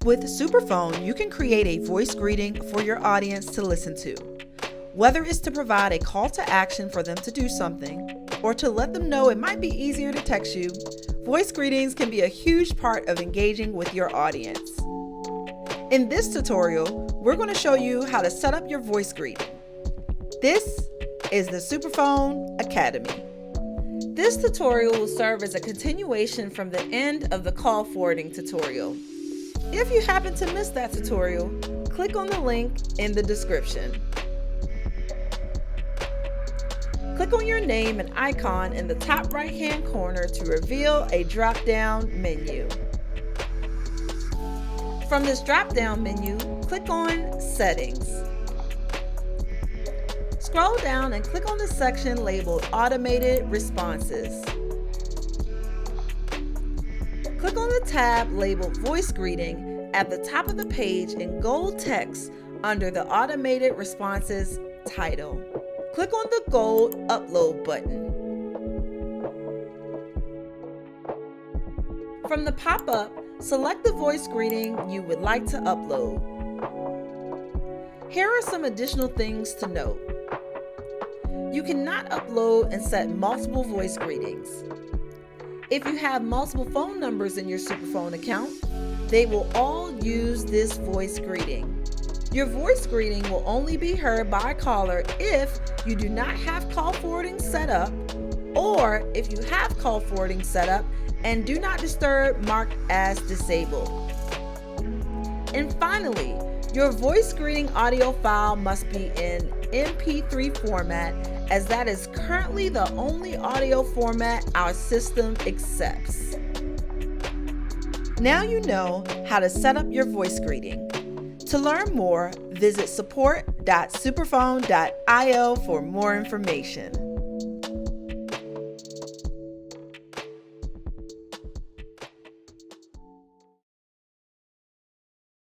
With SuperPhone, you can create a voice greeting for your audience to listen to. Whether it's to provide a call to action for them to do something, or to let them know it might be easier to text you, voice greetings can be a huge part of engaging with your audience. In this tutorial, we're going to show you how to set up your voice greeting. This is the SuperPhone Academy. This tutorial will serve as a continuation from the end of the call forwarding tutorial. If you happen to miss that tutorial, click on the link in the description. Click on your name and icon in the top right-hand corner to reveal a drop-down menu. From this drop-down menu, click on Settings. Scroll down and click on the section labeled Automated Responses. Click on the tab labeled Voice Greeting at the top of the page in gold text under the Automated Responses title. Click on the gold Upload button. From the pop-up, select the voice greeting you would like to upload. Here are some additional things to note. You cannot upload and set multiple voice greetings. If you have multiple phone numbers in your SuperPhone account, they will all use this voice greeting. Your voice greeting will only be heard by a caller if you do not have call forwarding set up, or if you have call forwarding set up and do not disturb marked as disabled. And finally, your voice greeting audio file must be in MP3 format, as that is currently the only audio format our system accepts. Now you know how to set up your voice greeting. To learn more, visit support.superphone.io for more information.